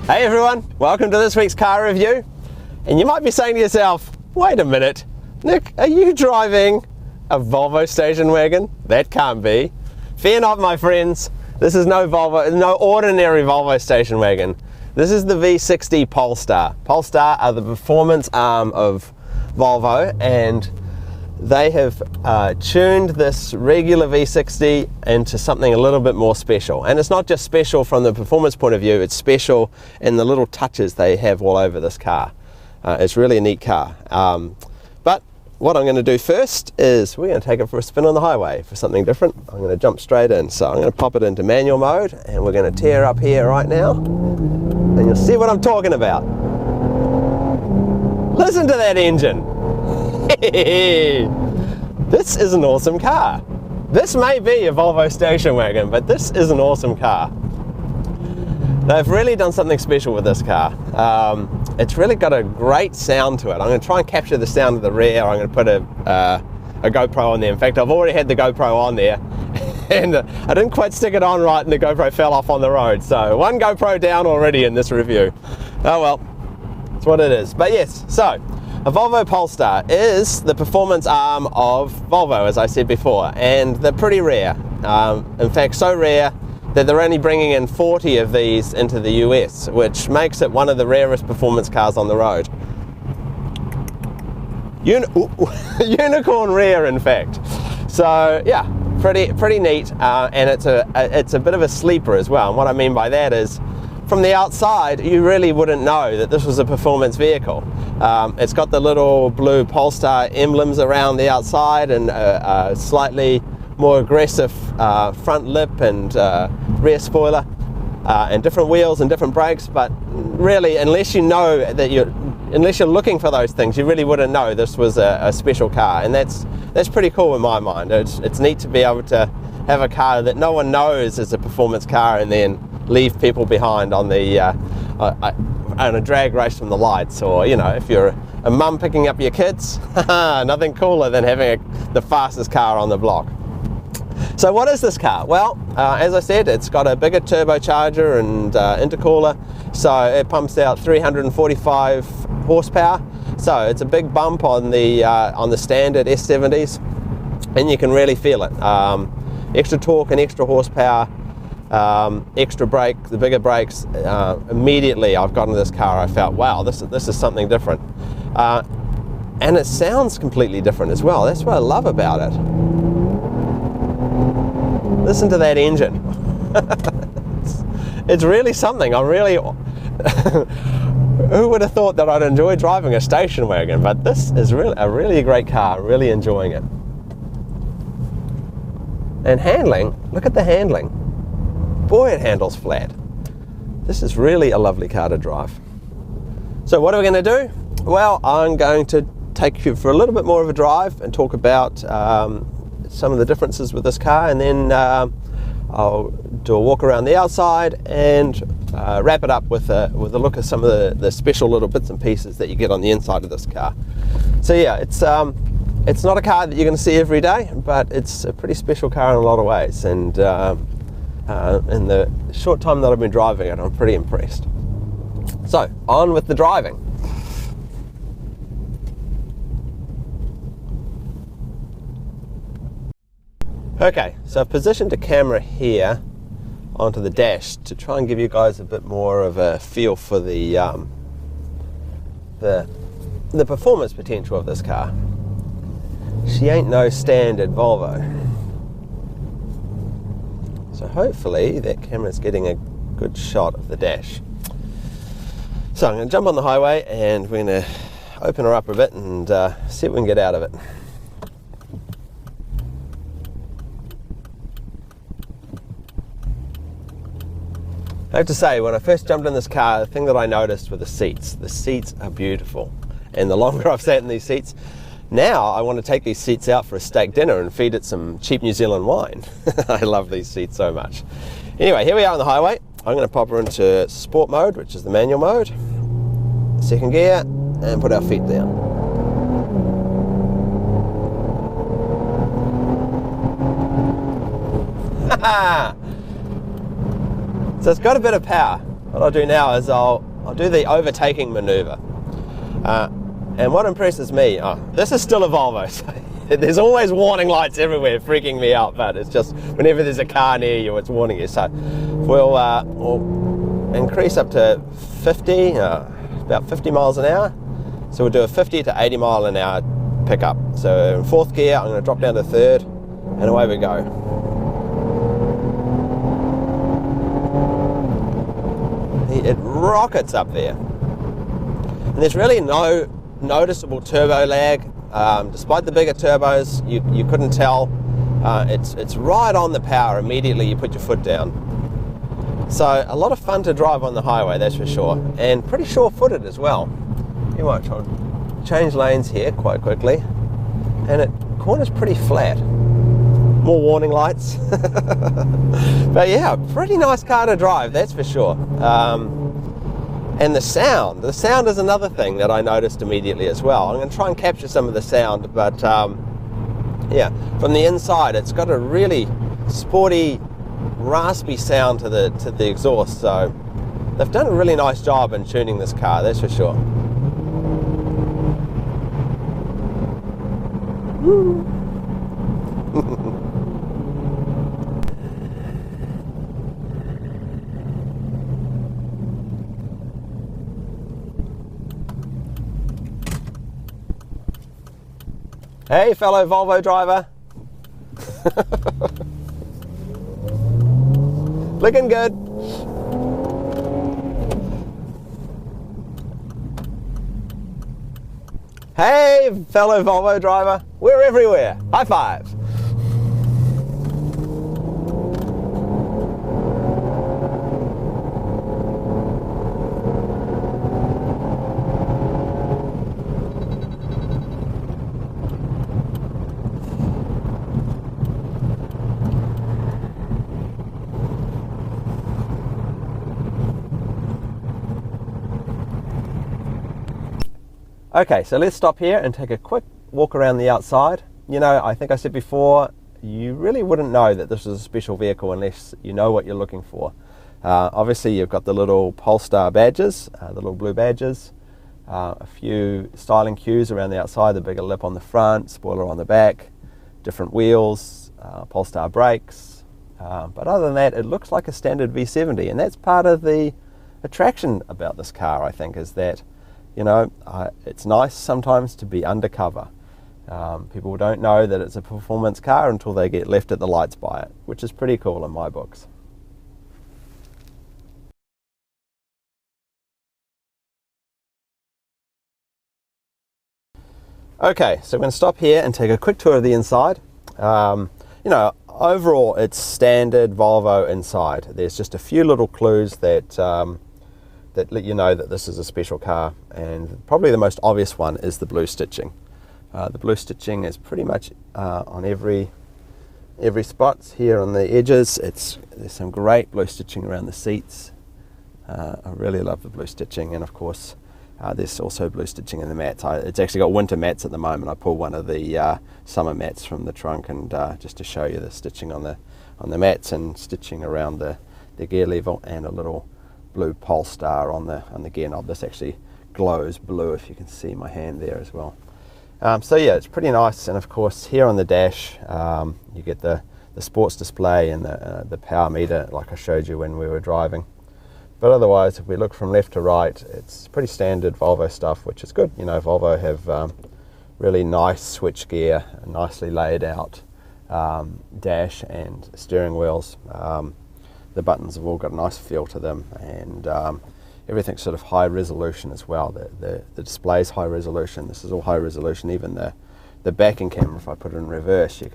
Hey everyone, welcome to this week's car review. And you might be saying to yourself, wait a minute, Nick, are you driving a Volvo station wagon? That can't be. Fear not, my friends, this is no ordinary Volvo station wagon. This is the V60 Polestar. Polestar are the performance arm of Volvo, and they have tuned this regular V60 into something a little bit more special. And it's not just special from the performance point of view, it's special in the little touches they have all over this car. It's really a neat car. But what I'm going to do first is we're going to take it for a spin on the highway for something different. I'm going to jump straight in. So I'm going to pop it into manual mode, and we're going to tear up here right now. And you'll see what I'm talking about. Listen to that engine. This is an awesome car. This may be a Volvo station wagon, but this is an awesome car. They've really done something special with this car. It's really got a great sound to it. I'm going to try and capture the sound of the rear. I'm going to put a GoPro on there. In fact, I've already had the GoPro on there, and I didn't quite stick it on right, and the GoPro fell off on the road. So one GoPro down already in this review. Oh well, it's what it is. But yes, so a Volvo Polestar is the performance arm of Volvo, as I said before, and they're pretty rare. In fact, so rare that they're only bringing in 40 of these into the US, which makes it one of the rarest performance cars on the road. Unicorn rare, in fact. So yeah, pretty neat, and it's a bit of a sleeper as well. And what I mean by that is, from the outside, you really wouldn't know that this was a performance vehicle. It's got the little blue Polestar emblems around the outside, and a slightly more aggressive front lip and rear spoiler, and different wheels and different brakes. But really, unless you're looking for those things, you really wouldn't know this was a special car, and that's pretty cool in my mind. It's neat to be able to have a car that no one knows is a performance car, and then leave people behind on the on a drag race from the lights, or if you're a mum picking up your kids, nothing cooler than having the fastest car on the block. So what is this car? Well, as I said, it's got a bigger turbocharger and intercooler, so it pumps out 345 horsepower. So it's a big bump on the standard S70s, and you can really feel it. Extra torque and extra horsepower. Extra brake, the bigger brakes. Immediately I've got into this car, I felt, wow, this is something different, and it sounds completely different as well. That's what I love about it. Listen to that engine. It's really something. I'm really who would have thought that I'd enjoy driving a station wagon, but this is a really great car. Really enjoying it. And handling, look at the handling. Boy, it handles flat. This is really a lovely car to drive. So what are we going to do? Well, I'm going to take you for a little bit more of a drive and talk about some of the differences with this car, and then I'll do a walk around the outside and wrap it up with a look at some of the special little bits and pieces that you get on the inside of this car. So yeah, it's not a car that you're going to see every day, but it's a pretty special car in a lot of ways, and in the short time that I've been driving it, I'm pretty impressed. So, on with the driving. Okay, so I've positioned a camera here onto the dash to try and give you guys a bit more of a feel for the performance potential of this car. She ain't no standard Volvo. So hopefully that camera's getting a good shot of the dash. So I'm going to jump on the highway, and we're going to open her up a bit and see what we can get out of it. I have to say, when I first jumped in this car, the thing that I noticed were the seats. The seats are beautiful, and the longer I've sat in these seats, now I want to take these seats out for a steak dinner and feed it some cheap New Zealand wine. I love these seats so much. Anyway, here we are on the highway. I'm going to pop her into sport mode, which is the manual mode, second gear, and put our feet down. So it's got a bit of power. what I'll do now is I'll do the overtaking maneuver. And what impresses me, this is still a Volvo, so there's always warning lights everywhere freaking me out, but it's just whenever there's a car near you, it's warning you. So we'll increase up to 50, about 50 miles an hour. So we'll do a 50 to 80 mile an hour pickup. So in fourth gear, I'm going to drop down to third, and away we go. It rockets up there. And there's really no noticeable turbo lag. Despite the bigger turbos, you couldn't tell. It's right on the power immediately you put your foot down. So a lot of fun to drive on the highway, that's for sure, and pretty sure-footed as well. You watch, I'll change lanes here quite quickly, and it corners pretty flat. More warning lights. But yeah, pretty nice car to drive, that's for sure. And the sound is another thing that I noticed immediately as well. I'm going to try and capture some of the sound, but yeah, from the inside it's got a really sporty, raspy sound to the exhaust, so they've done a really nice job in tuning this car, that's for sure. Woo. Hey, fellow Volvo driver. Looking good. Hey, fellow Volvo driver. We're everywhere. High five. Okay, so let's stop here and take a quick walk around the outside. You know, I think I said before, you really wouldn't know that this is a special vehicle unless you know what you're looking for. Obviously, you've got the little Polestar badges, the little blue badges, a few styling cues around the outside, the bigger lip on the front, spoiler on the back, different wheels, Polestar brakes. But other than that, it looks like a standard V70, and that's part of the attraction about this car, I think, is that, you know, it's nice sometimes to be undercover. People don't know that it's a performance car until they get left at the lights by it, which is pretty cool in my books. Okay, so we're going to stop here and take a quick tour of the inside. You know, overall it's standard Volvo inside. There's just a few little clues that that let you know that this is a special car, and probably the most obvious one is the blue stitching. The blue stitching is pretty much on every spot here on the edges. There's some great blue stitching around the seats. I really love the blue stitching, and of course there's also blue stitching in the mats. It's actually got winter mats at the moment. I pulled one of the summer mats from the trunk, and just to show you the stitching on the mats and stitching around the gear level, and a little blue Polestar on the gear knob. This actually glows blue, if you can see my hand there as well. So yeah, it's pretty nice. And of course here on the dash you get the sports display and the power meter like I showed you when we were driving. But otherwise, if we look from left to right, it's pretty standard Volvo stuff, which is good. You know, Volvo have really nice switch gear, nicely laid out dash and steering wheels. The buttons have all got a nice feel to them, and everything's sort of high resolution as well. The display's high resolution. This is all high resolution. Even the backing camera, if I put it in reverse, you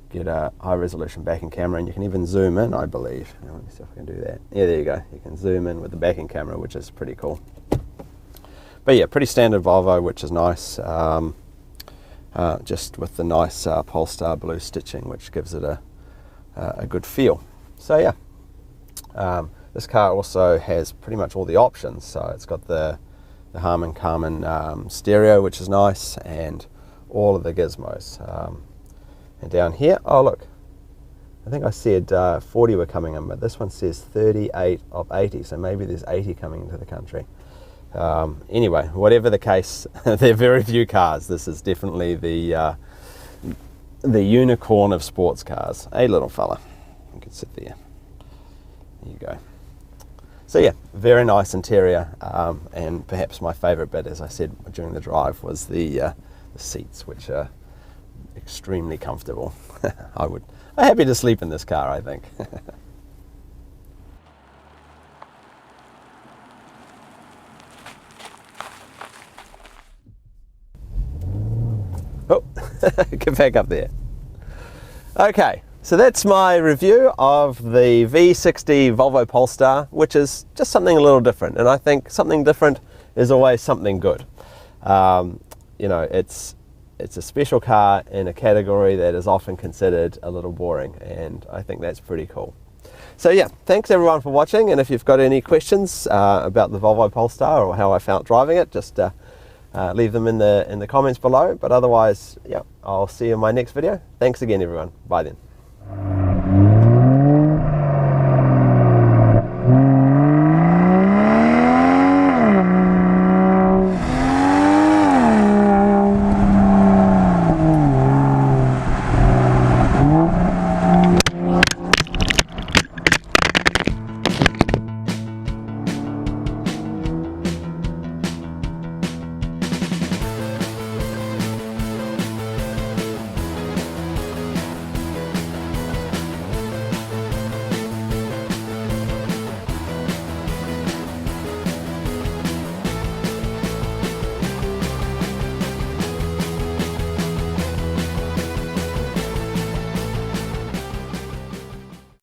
get a high resolution backing camera, and you can even zoom in, I believe. Now, let me see if I can do that. Yeah, there you go. You can zoom in with the backing camera, which is pretty cool. But yeah, pretty standard Volvo, which is nice. Just with the nice Polestar blue stitching, which gives it a good feel. So yeah, this car also has pretty much all the options. So it's got the Harman Kardon stereo, which is nice, and all of the gizmos. And down here, oh look, I think I said 40 were coming in, but this one says 38 of 80, so maybe there's 80 coming into the country. Anyway, whatever the case, they're very few cars. This is definitely the unicorn of sports cars. Hey, little fella, you can sit there. There you go. So yeah, very nice interior, and perhaps my favourite bit, as I said during the drive, was the seats, which are extremely comfortable. I'm happy to sleep in this car, I think. Oh, get back up there. Okay, so that's my review of the V60 Volvo Polestar, which is just something a little different, and I think something different is always something good. You know, it's a special car in a category that is often considered a little boring, and I think that's pretty cool. So yeah, thanks everyone for watching, and if you've got any questions about the Volvo Polestar or how I felt driving it, just leave them in the comments below. But otherwise, yeah, I'll see you in my next video. Thanks again, everyone. Bye then.